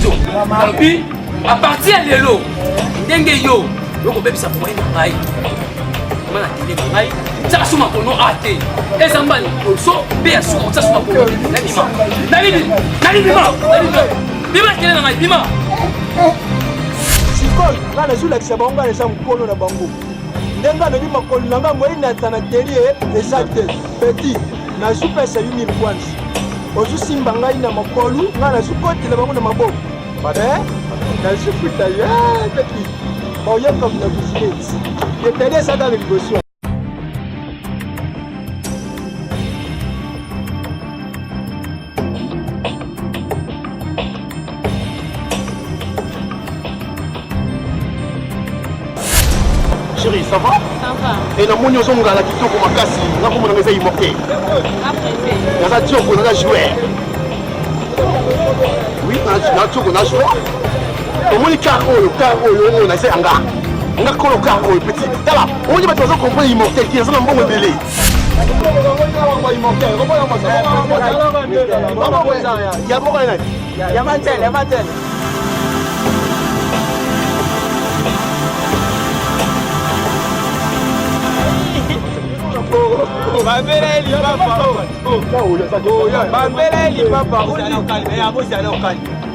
biso. Puis à partir de là, ndenge yo, yoko bebisa pour ngai. Mana télé ngai. Ça suma kono ate. Ezamba ni so be asu ça suma kono. Nani bima. Bima télé ngai bima. Sikol, kana sula kisabonga na samkono na bango. Ndenga na bima kono nanga moina tana télé exact petit. Na super sa 1000 points. Ozu simba ngai na makolu, ngana sukoti le bango na maboko. Na sufuta ya petit. Oya comme na business. Je télé ça dans les négociations. Chérie, ça va? Ça va. Et la mounion zonga la kitoko makasi, na ko mona ngeza imoke. Après. Na za tioko na jouer. Oui, na tioko na jouer. O moni karo yo na se anga. Nga kolo karo petit. Tala, on dit ba tozo comprendre imoke qui na mbongo belé. Ya boko na. Ya mantel. Bambela eli papa. Bambela eli papa.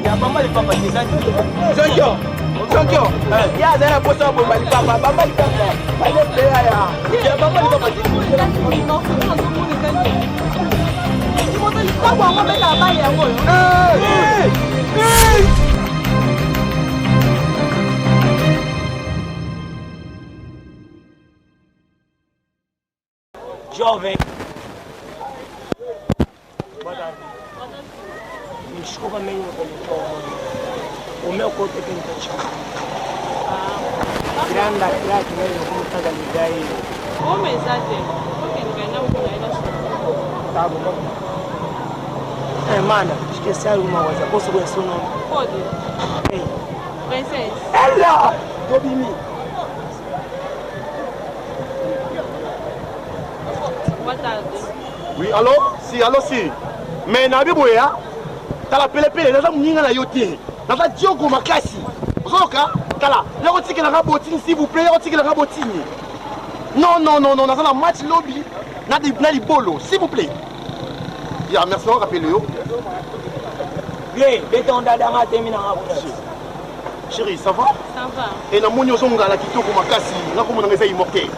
Ya mama li papa tezani. Jonkyo. Ya zana posa bomba li papa. Bamba li papa. Bale playa ya. Ya mama li papa. Jovem. Me desculpa mesmo o meu corpo é que não está chamando. Grande craque mesmo, como está a ligar aí. Como exatamente? Porque não ganhou com ele. Tá bom. Mano, esqueci alguma coisa. Posso conhecer o nome? Pode. Ei. Princesa. Ela! Dobimi. Boa tarde. Oui, allô? Si. Mais na biboya, tala pele na za muninga na yote. Na za tioko makasi. Zoka, tala, la rotiki na rabotini s'il vous plaît, rotiki na rabotini. Non, na za na match lobby. Na li bolo, s'il vous plaît. Ya, merci on rappelle yo. Bien, béton dada nga termine en Chérie, ça va? Ça va. Et na monyo zonga la kitoko makasi, na ko mona ngeza imoke.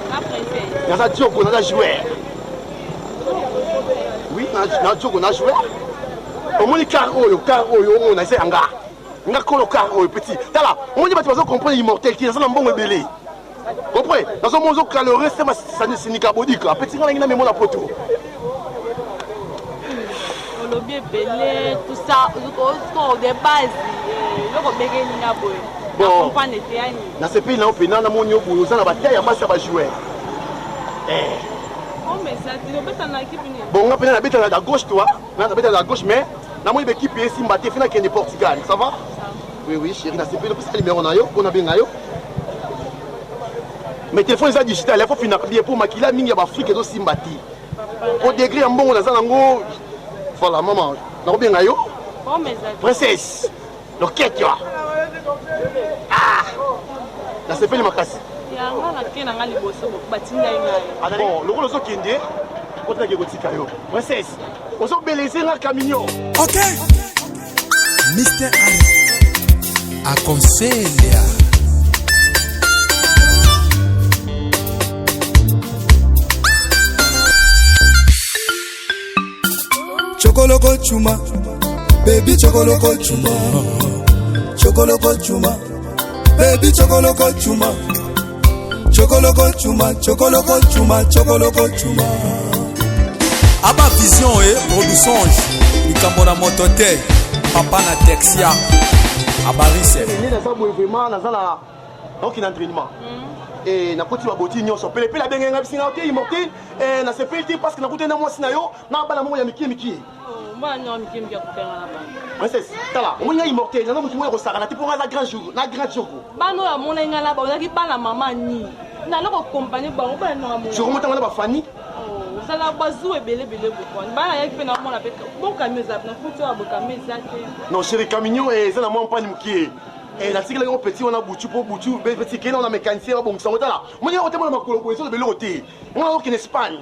Après. Na za tioko na za joueur. Oui, na tioko na joueur. Au moins caro yo na se anga. Nga kolo caro petit. Tala, on dit ba tu vas comprendre immortel qui est na mbongo belé. Comprenez? Dans un monde caloré, c'est ma sinika bodika. Petit nga na mémoire la poto. Le bien belé, tout ça, de base, bon, dans ce pays, on a un bataille à base de jouer. Bon, on a une à gauche, toi, on a une à gauche, mais on a une équipe ici, on a une Portugal, ça va? Oui, chérie, dans ce pays, on a bien. Mais le téléphone est digital, il faut finir pour maquiller, il y a des Afrique et d'autres sympathies. Au degré, on a un voilà, maman, on a bien. Princesse, le quête, ah, là c'est fait le macasse. Bon, le rôle qui est on a dit princesse, on s'est belésé dans le camion. Ok, Mr. Harry, aconselha. Chocoloko chuma, baby chocoloko chuma, chocoloko chuma, baby chocoloko chuma, chocoloko chuma, chocoloko chuma, chocoloko chuma. Aba vision produções, Icambona Motote, Papa na Texia, Abarise. Il est vraiment dans un entraînement. Et na koti baboti nyonso pele pele benga ngabisina ote imote et na sepelti parce que na kutena mwasi na yo na bana mo ya miki mbana nyo miki kupela na bana princesse tala omunya imote na mutu mo ko saka na tipo na grand jour na grand jour bana ya mona ngala ba na ki bana mama ni na loko compagnie ba o bana no amu je remonte na ba fani zala bazou ebele beaucoup bana yaki pe na mona pe bon kameza na futu abo kameza te non chéri camion et ça na moi pas ni mukie et la tigre on petit on a boutu pour boutu petit qui on a mécanicien bon ça là moi on te mona makolo ko so de belo te on a en Espagne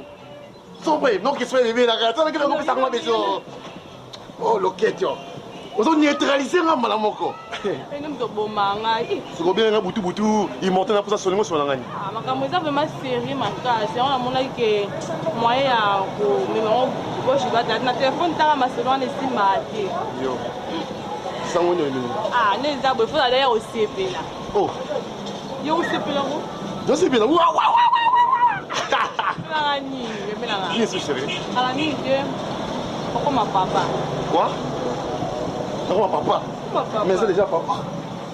so bref non que soit bébé la gata que on ça moi besoin oh loquette yo on a neutraliser nga mala moko et nous de bomanga c'est bien nga boutu il monte na pour ça solingo sur la ngani ah makambo za vraiment série makasi on a mona que moyen ya ko numéro gauche ba na téléphone tanga maselon ne simate yo sango ni ah ne za bo faut aller au CP là oh yo au CP là go je sais bien wa nani bemela qui est ce chéri ala ni de pourquoi ma papa quoi non papa mais c'est déjà papa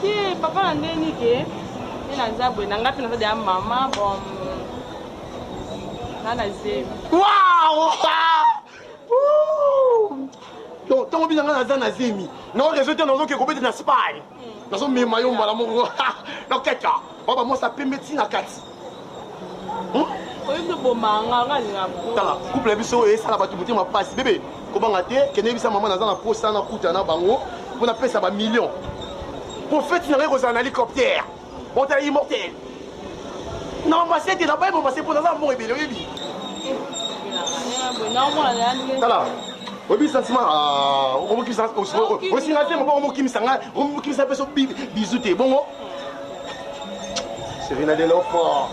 qui papa na ndeni ke ina zabwe na ngapi na ya mama bon nana zemi waouh donc tant bien nga na zemi non résultat dans que ko na spy nazo mema yo mbala moko donc keka papa moi ça peut médecine à 4 oyo bomanga ngani tala couple biso et ça la batu mutima passe bébé ko banga te kene bisa maman naza na posa na kuta na bango pour na pesa ba millions pour fait na ko za na hélicoptère on t'a immortel non ma c'est là bas mon passer pour naza mon ebele yebi tala obi sentiment on qui ça aussi na te mo qui misanga on qui ça peso bisouté bon c'est rien de l'enfant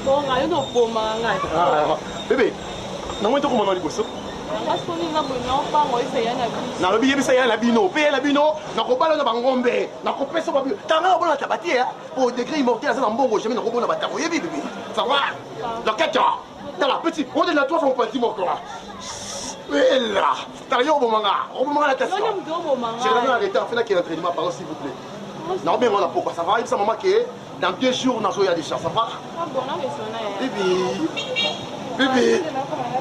bon ngayo no bomanga bébé na moi to ko na liboso na lobi yebisa ya la bino pe la bino na ko bala na bangombe na ko pesa ba tanga bona tabati au degré immortel ça na mbongo jamais na ko bona batako yebi bébé ça va la kata la petit on est là toi font partie mon corps là ta yo bomanga la tête j'ai jamais arrêté en fait là qui est entraînement par s'il vous plaît non bien on a pourquoi ça va il ça maman que dans 2 jours on a joué à des chats ça va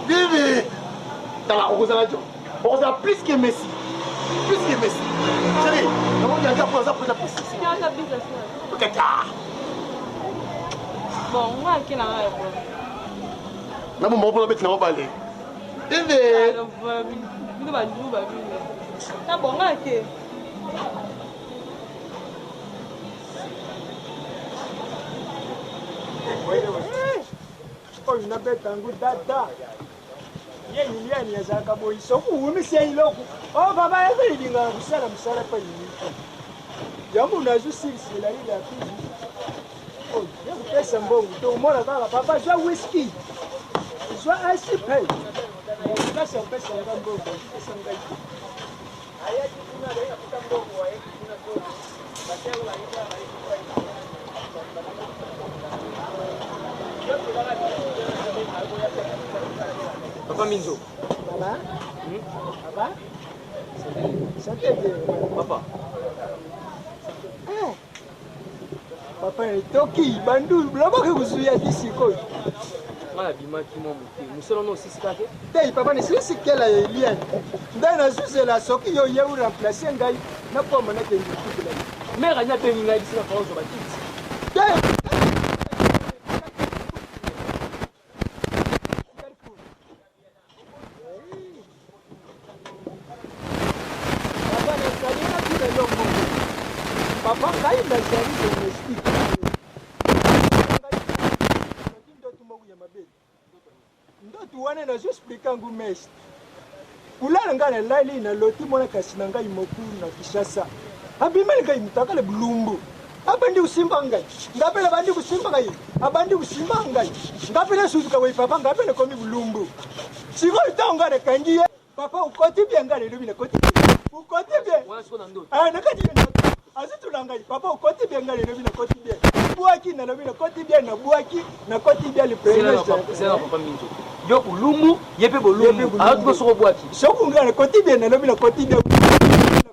bébé Tala, on a plus que Messi. Plus que Messi. Chérie, on a déjà pour ça pour la précision. Ok, bon, moi qui n'a rien. Na mon pour la bête na balé. Bébé. Na bon nga ke. Oh, une bête en goût dada. Yeye yazaka boyiso kuumisia iloko oh baba yake linga kusala msala pa yini jambo nazo sisi la ile ya pili oh yangu pesa mbongo to mona kaka papa jwa whisky jwa ice pay pesa pesa mbongo pesa ngai ayati kuna leo kuta mbongo wae kuna kwa basela la Papa Minzo. Papa? Papa? Santé Papa. Papa toki bandu blabo ke kuzuya disiko. Mala bima ki mo muté. Musolo no sisi kake. Tei papa ne sisi kela Elian. Ndana suse la soki yo ye remplacer ngai na po mona ke ndikula. Mère anya pe ngai bisika kwa zo batiti. Tei papa ngai nazali domestique ndoto wana nazoexplika ngu mesi kulala ngai na lali na loti mwana kasi na ngai mokulu na Kinshasa abimeli ngai mutakale bulumbu abandi kusimba ngai ngapela bandi kusimba ngai abandi kusimba ngai ngapela suzuka wei papa ngapela komi bulumbu siko itonga na kangiye papa ukoti bien ngai lobi na koti ukoti bien Wana siko na ndoto. nakati azitunangai papa ukoti bien ngai lobi na koti bien buaki na lobi na koti bien na buaki na koti bien le premier C'est là Papa Minzo. Yo kulumbu yepe bolumbu. Alors tu soko boaki. soko ngai na koti bien na lobi na koti bien na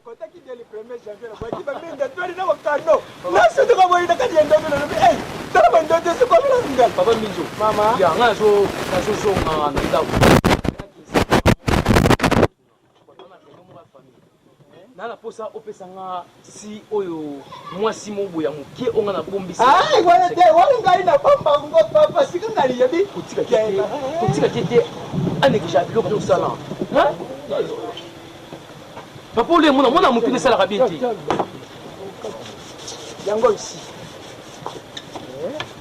koti bien le premier janvier na buaki ba minga twali na wakano na sutu ka boyi na kati ndo na lobi eh tala bando te soko na ngai Papa Minzo. mama Ya nga so na ndako. Na nana posa opesanga si oyo mwasi moboya mokie onga na bombisi ai wana te wali ngai na bomba ngo papa sika ngali yebi kotika tete anekisha biloko tosala papa ole mwana mokili esalaka bien te yango ici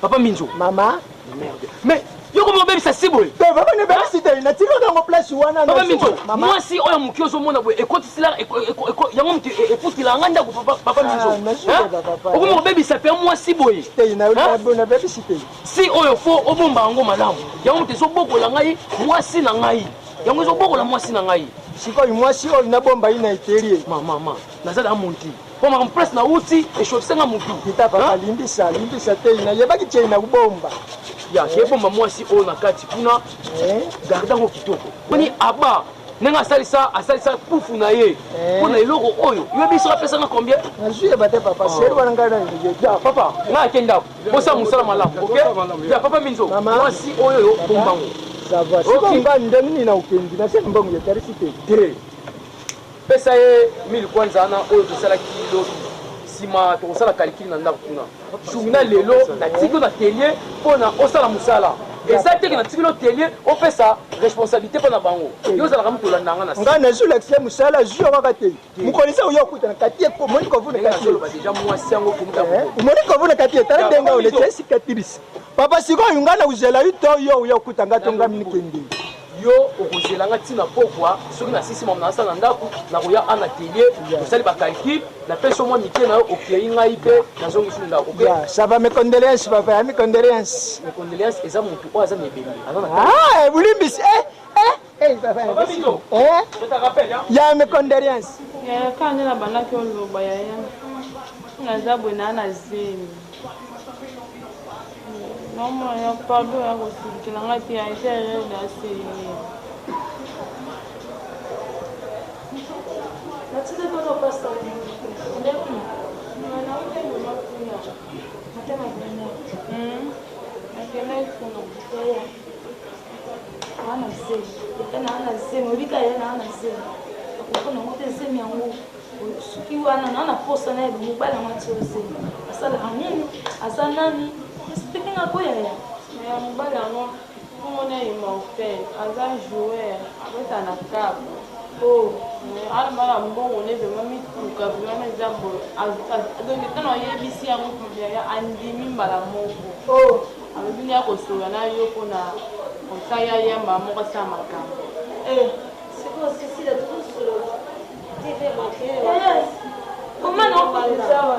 papa Minzo mama merde mais yo comment bébé ça c'est boy papa ne ba site na tiko dans place wana papa Minzo moi si oyo mokie ozo mona boy ekoti sila yango mti ekutila nganda ko papa Minzo okomo bébé ça fait moi si boy te na na bébé site si oyo fo obomba ngo malamu yango mti so bokola ngai moi si na ngai yango zo bokola moi si na ngai sikoyo mwasi oyo na bomba ina eterie mama nazala monti po ma place na uti eshofisanga motu kita papa limbisa te ina yebaki tie na bomba ya yebomba mwasi oyo na kati kuna garda ngo kitoko koni aba nenga asalisa pufu na ye mpona eloko oyo yoyebiso apesanga combien nazuye bate papa seri wana ngai na ya papa nga akendako osala mosala malamu ok ya papa Minzo mwasi oyo bombango savoir sikomba ndeni nina ukendi na sema mbongo ya tarisi te pesa ye 1000 kwanza ana oyo tosalaki lobi sima tokosala calcul na ndako kuna sumina lelo natiki na telier mpona osala mosala eza teke natiki lo telier opesa responsabilité mpona bango yo ozalaka moto olandanga na ngai nazulakisa mosala zwi kaka te mokolisa oyo okutana kati omoni kovunakatioloba deja mwasi yango omoni kovuna kati etala ndenge olesa esikatirisi papa sikoyo ngai na uzela yo to yo oyo okutanga to ngai minikende yo okozelanga ntina pokwa soki nasisi mama nasala na ndako nakoya ana atelier tosali bacalcul napesi mwa mike na yo okei ngai mpe nazongisi ndako ça va mes condoléances papa mes condoléances eza motu oyo aza na ebembe bulimbisi ya mes condoléances kanje na bandaki oloba yaya naza boye naa na zemi nomona ya pardon ya kosilikela ngai te ya etere daseye soki wana na na posa na ye mobali yango ati ozemi asalaka nini aza nani explike nga koyaya ya mobali yango omona ye mortel aza joueur abeta na kabo alobala mbongo ne vrema mituka vrema eza boye donc tana oyebisi yango yaya andimi mbala moko alobi nde akosola na yo mpona kosaya yamba moko asala makambo omana okolisawa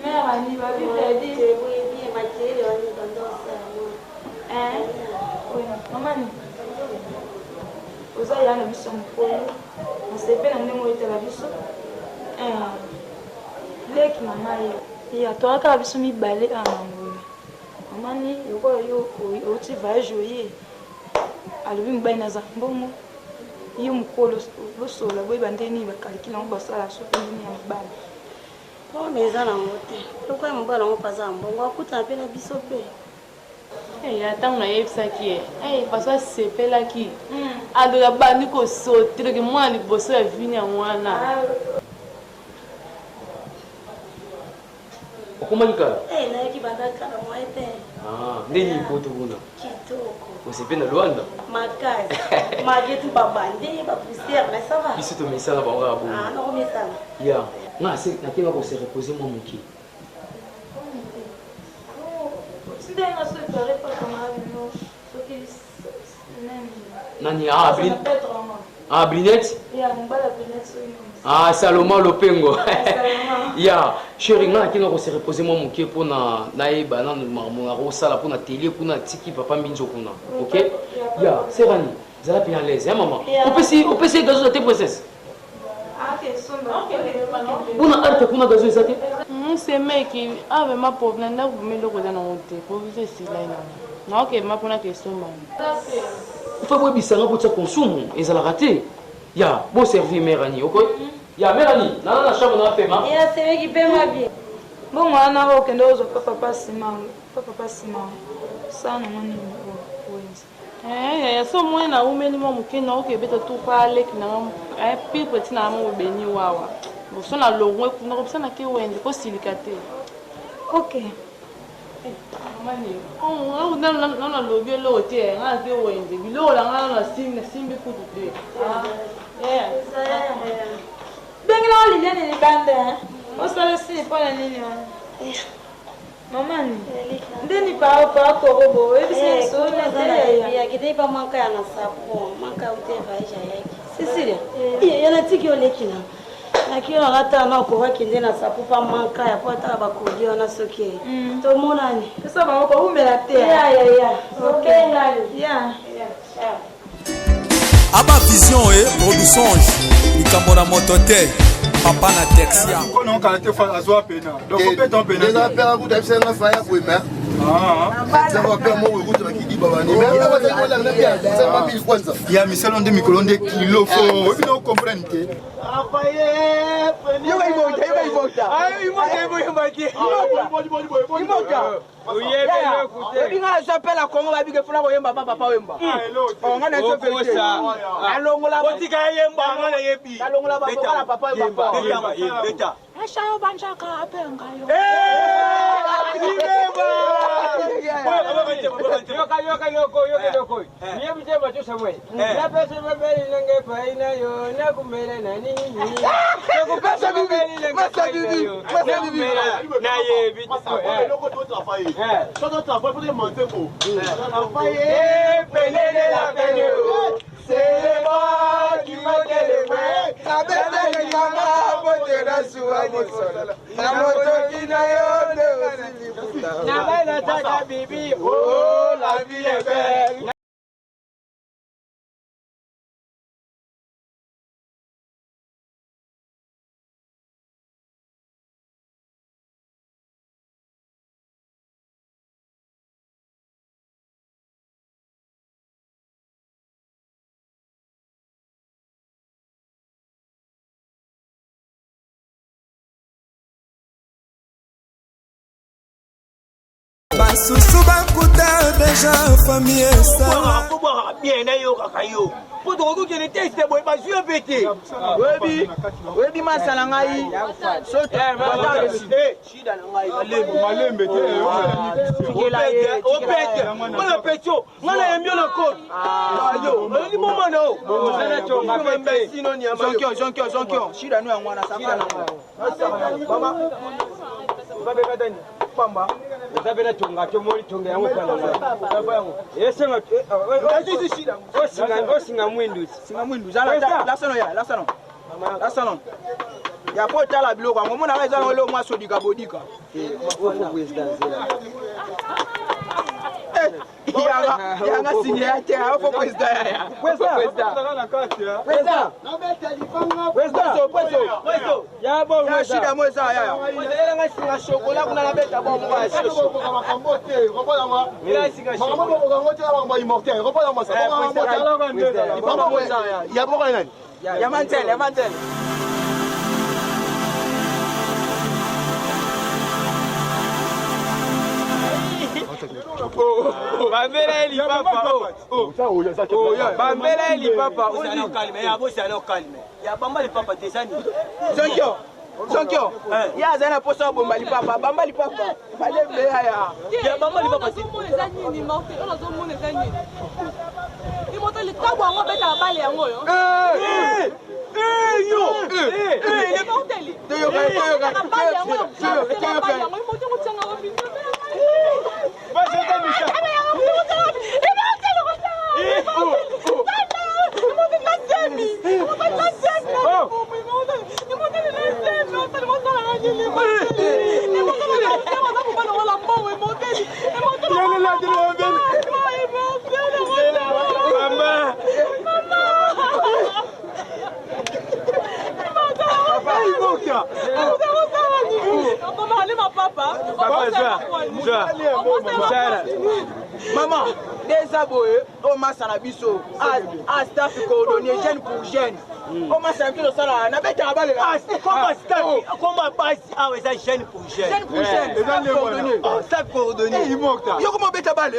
mère ani babi pedi mamani oza ya na biso mokolo nasepe na ndenge oyetela biso leki mama ye atoaka biso mibale amangolo mamani lokola yo oti voyage oye alobi mobali naza mbongo ye mokolo bosola boyeba ndeni bakalikila yango basala soki ndeni ya mobali mais eza nango te lokola mobali yango mpaza ya mbongo akutana mpe na biso mpe ya ntango nayebisaki ye paso asepelaki adoka bandi kosotelaki mwana liboso ya vini yango wana okomaki kala nayaki bandakala mwaye te ndeni ipoto kuna kitoko osepe na lwanda makasi magetu babande bapoussière mais ça va biso tomesana bango ya boye nakomesana ya nga natenga kose repose mwa moke nani Blinette Salomon Lopengo ya chéri nga nakenga kose repose mwa moke mpona nayeba nanu makambo nakosala mpona tele kuna tiki papa Minzo kuna ok ya serani zala mpe à l'aise ya mama opesi gazo te princesse mpona arte kuna gazo eza te semeki avema problème ndakuvuma eloko eza nango te proviso esilai nango naokema mpona kesomani fa boyebisanga mpo tia consume ezalaka te ya boservir mare ani ok ya mare ani nana na chambre na pema semeki pema bien mbongo wana okende ozwa papa nsima saa nango nini wenza so moi na umeni mo mukina okebeta tu pale kina puis petit na mo beni wawa so na longwe kuna ko sana ke wende ko silikate. OK. Mani na lobi lo te nga ke wende bilo la nga na simbi kutu te. Bengela Liliane ni bande. O sala si pala nini wana. Maman, ndeni pa korobo, ebise so na ya kidai pa manka ya na sapo, manka uteva isha yake. Sisilia. Yana tiki olekina. Na kio ngata na ko wakinde na sapo pa manka ya pota ba kodio na soke. To monani. Pesa ba ko umela te. Ya. Okay ngali. Ya. Aba Vision et production Nikamona Motote Papa na Texia Kono kalate fa azwa pena donc on peut ton pena les affaires vous d'absent na faya pour mais ça va faire mon route qui dit baba ni mais ça va la bien ça va bien kwanza ya misalo nde mikolo nde kilo fo obi no comprendre te Apaye yo ga ibota ayo imota oyebe lokute binga s'appelle Congo ba bige funa ko yemba papa wemba on ngana so vérité alongola botika yemba ngana yebi alongola ba kala papa wemba beta Ashayo banjaka apenga yo. Yoko. Niye mjema tu samwe. Na pesa mbele nenge faina yo na kumela na nini. Nakupesa bibi. Masa bibi. Na ye bibi. loko to travailler so to travailler pour monter ko travailler pelele la peine. C'est moi qui m'a délégué. La bête de maman bote na suani solo. Na moto kina yo de na belle taka bibi. Oh la vie est belle. Basusu bakuta deja famille ça Pour bien nayo kakayo. Pour donc que les tests boy pas jouer pété. Webi masala ngai. Sote bata le shida ngai. malembe te Opete. Mala pecho. Mala yembio na ko. Ayo. Ni mama no. Sana chonga pembe sino ni ama. Zonkyo. Shida no yangwana safana. Mama. Babe kadani. Pamba. Zabela chonga chomoli chonga yangu kana. Baba yangu. Yesenga. Shida. Osinga mwindu. Singa mwindu. La salon. Ya pota la biloko ngo mona kaza ngo lo mwa sodika bodika. Yanga sinye yake hapo president ya. President. Ya bo mwa shida mweza ya. Ile nga singa chokola kuna na beta bo mwa shosho. Ya mantel. Bambela eli papa. Bambela eli papa. Usana calme. Ya bosi ana calme. Ya bamba li papa desani. Zonkyo. Ya zana posa bomba li papa. Bamba li papa. Bale mbea ya. Ya bamba li papa si. Mo ezani ni mafi. Ona zo mo ezani. Imoto li tabwa ngo beta bale yango yo. Le morteli. Maman, des aboyés, on m'a sanabiso. Staff coordonné jeune pour jeune. On m'a servi le salaire. N'a pas été à balle. Comment passe à ça jeune pour jeune? Jeune pour jeune. Staff coordonné. Yo comment bête à balle?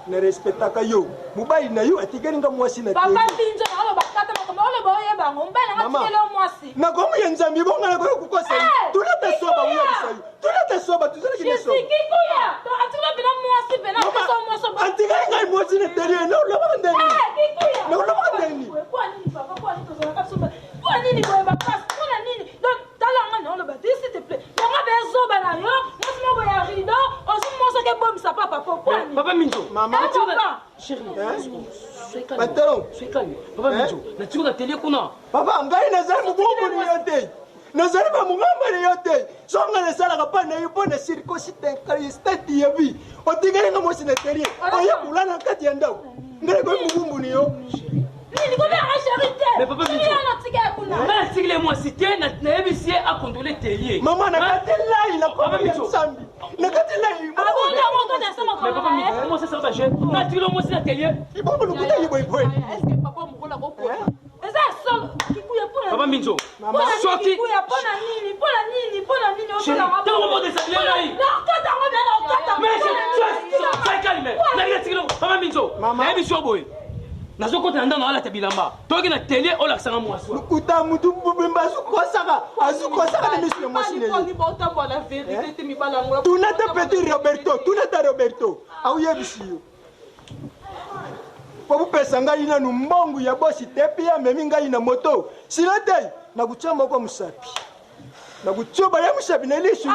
ne respectaka yo mobali na yo atigelinga mwasi na papa pinzo na alo bakata na komolo boye bango mbala ngatikelo mwasi na komu ya nzambi bonga na koyo kukosa tulete soba uya bisayi tulete soba tuzele kine soba kikuya to atula bina mwasi bena koso mwaso atigelinga mwasi na terie na ulo bande ni kikuya na ulo bande ni kwa nini papa kwa nini tozo nakasumba kwa nini boye bakas kwa nini donc talanga na olo bati s'il te plaît yanga bezoba na yo mwasi mo boya rido osu mwaso ke bom sa papa kwa nini papa minzo mama chérie patron sois calme papa minzo na tiko télé kuna papa ngai nazali mubombo ni yote nazali ba mungamba ni yote songa na sala kapana yupo na circosite kristati yabi otigere ngamosi na terie oya kulana kati ya ndao ngere ko mubombo ni yo nini ko bya charité mais papa minzo na tika kuna mais tigile moi cité na ebisie a contrôler télé mama na kati lai la ko papa minzo sambi na kati lai abonda mo ko na sama ko mais papa minzo comment ça va je na tilo mo si atelier ibongo lukuta yiboy boy est-ce que papa mokola kokota eza solo kikuya pona papa minzo soki kikuya pona nini otola ngabo tango mo desabler ngai nakota ngo bena okota mais c'est calme na ngi tikilo papa minzo na biso boy nazokota na ndana ala tabilamba toki na télé ola sanga mwasi lukuta mutu mbimba azukosaka na misu ya mwasi ne tunata petit Roberto auyebisi yo po bupesa ngai nanu mbongo ya bosi te mpe amemi ngai na moto sino te nakutia moko musapi nakutia ya musapi na lisu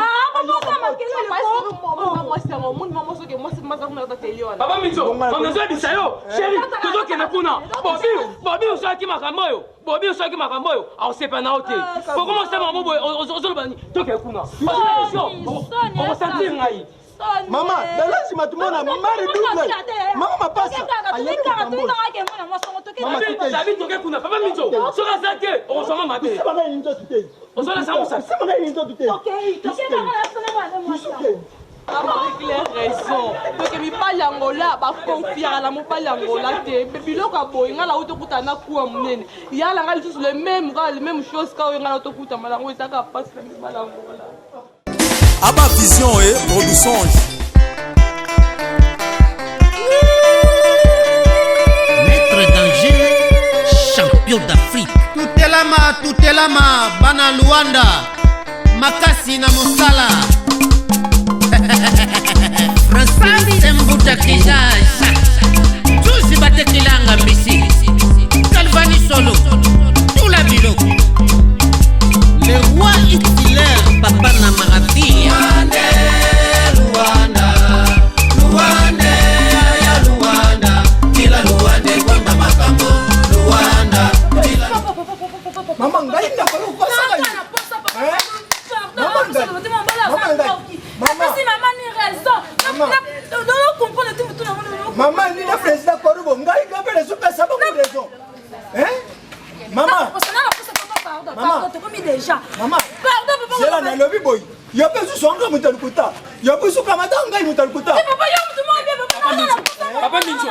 papa minzo nazobisa yo sheri tozokende kuna bobi osaki makambo oyo aosepa na yo te pokomosema mo boye ozoloba tokee kuna okosentir ngai mama lazima tumona mari double mama mapasa zabi toke kuna papa minzo soki aza te okozwama mabe ozolasa mosasi raison donc mibali yango la bakonfiaka na mobali yango la te biloko ya boye ngai na otokuta na kuwa monene yala ngai lisusu le même chose ka oyo ngai na otokuta malango ezaka pasi na mibali yango la Abba Vision et Produçange. Maître danger, champion d'Afrique. Tutelama, Bana Luanda, Makasi na Mosala. Francis Mbuta Kijaja, Tuzi Batekilanga Misi, Calvani Solo, Tula Biloko. Le roi Hitler, Papa Namarati. Luanda, ya Luanda, kila Luanda kwamba makambo, Luanda. Mama ngai na kwa kosa ngai. Maman, ni la président Korubo, ngai gabele super ça beaucoup de raison. Maman. Maman, pardon, c'est là dans le boy. Il y a pas de songa mutalukuta. Il y a pas de songa matanga mutalukuta. Papa Minzo,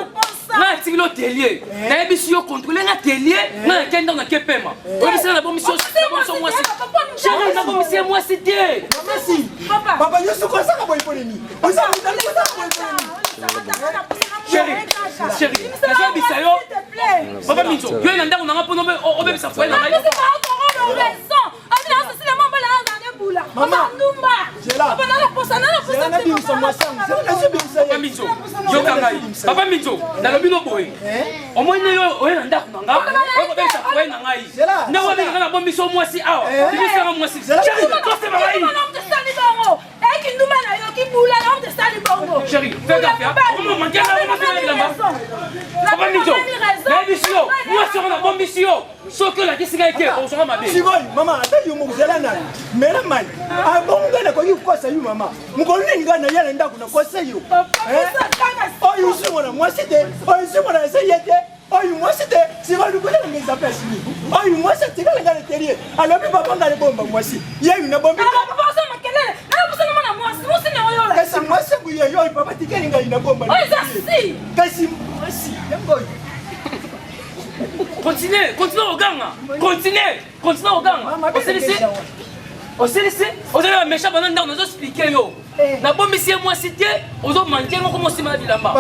na tikilo telier. Na ebisi yo contrôler na telier, na kenda na kepema. Obisa na bomission, mwasi. Chérie, na bomission mwasi te. Merci. Papa, yo soko ça ka boy poleni. Oza mutalukuta boy poleni. Chérie, na ebisa yo. Papa Minzo, yo na ndako na ngapo no obebisa fwe na ngai. Maman, Papa Minzo, na lobi no boy. Omoni yo oye na ndako na nga, obebisa fwe na ngai. Na wali na bombiso mwasi awa. Tibisa na mwasi. Chérie, kose ba ngai. Chérie, fais gaffe. Comment manquer la Papa Minzo, na ebisio, mwasi na bombisio. Soko la kisinga eke, on sera ma belle. Sigoi, maman, ata yo muzela na. Mera mai. Ah bon ngana ko yu kosa yu mama. Mukoni ngana yale ndako na kosa yu. Oh yu simona mwasi te. Oh yu simona eseyete. Oh yu mwasi te. Sigoi lu kona ngeza pesi ni. Oh yu mwasi te kala ngana terie. Alors bi papa ngale bomba mwasi. Yeyu na bombi. Ah papa ça makelele. Na kusema na mwasi, mwasi ni oyo la. Kasi mwasi buye yo papa tikeli ngai na bomba. Oh ça si. Kasi mwasi, yango. Continuez au gang. Continuez au gang. Au CLC, vous avez un méchant pendant que nous expliquons yo. Na bombe si moi cité, aux autres manquer moi comment c'est ma vie là-bas.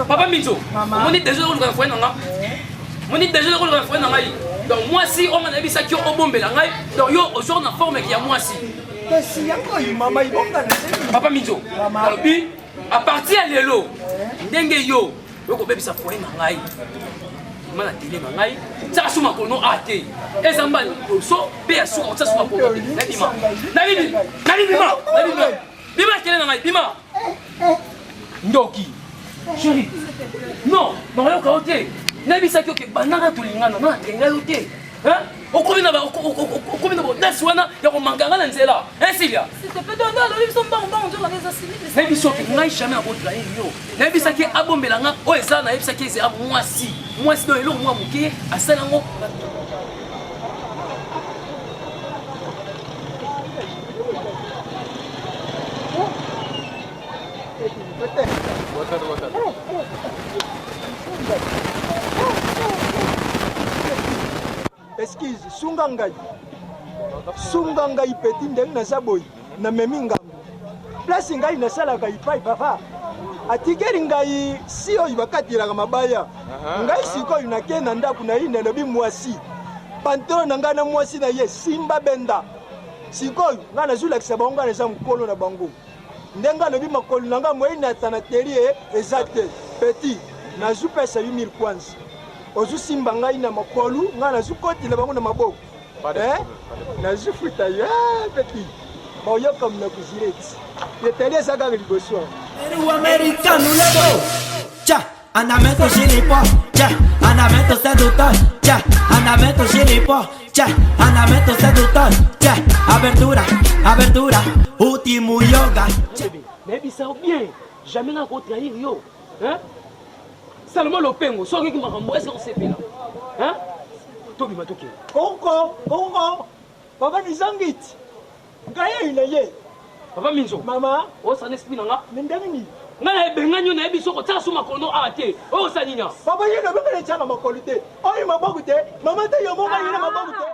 Papa Minzo, on est déjà dans le foyer nanga. On est déjà dans le foyer nanga. Donc moi si on a vu ça qui au bombe là ngai, donc yo au jour na forme qui a moi si. Papa Minzo, à partir de l'élo, ndenge yo, yo ko bebisa foyer nanga. Mana télé na ngai ça suma ko no ate ezamba so be asuka ça suma ko na bima bima télé na ngai bima ndoki chérie non yo ka ote na bisa ki ke bananga tulingana na tenga yote hein okomi na that's wana ya ko manganga na nzela Silia s'il te plaît donne le biso mbongo on dirait les assimilés na biso ke ngai jamais abotla yo na bisa ki abombelanga o eza na bisa ki eza mwasi mwasi do elo mwa muke asala ngo Excuse, sunga ngai peti ndenge naza boyi namemi ngambo place ngai nasalaka ipai papa atikeli ngai si oyo bakatilaka mabaya ngai sikoyo nakenda ndako na ye nalobi mwasi pantolo na ngai na mwasi na ye simba benda sikoyo ngai nazolakisa bango ngai naza mokolo na bango ndenge alobi makolo na ngai moyei na tanaterie eza te peti nazopesa 8000 kwanza ozosimba ngai na makolu ngai nazokotela bango na maboko nazofuta yo peti baoyoka mna kuzireti yetali eza kaka liboso americano lebo cha andamento chilipo cha andamento seductor cha andamento chilipo cha andamento seductor cha abertura último yoga mais ça bien jamais na ko trahir yo hein seulement le pengo so ki makambo est-ce qu'on sait là hein tobi matoki kongo papa nizangiti ngai ina ye papa minzo mama o sa n'esprit nanga ndenge na benganyo na biso ko tsa suma kono ate o sa nina papa ye na bengele tshaka makolo te oyi maboko te mama te yo mo ngai na maboko te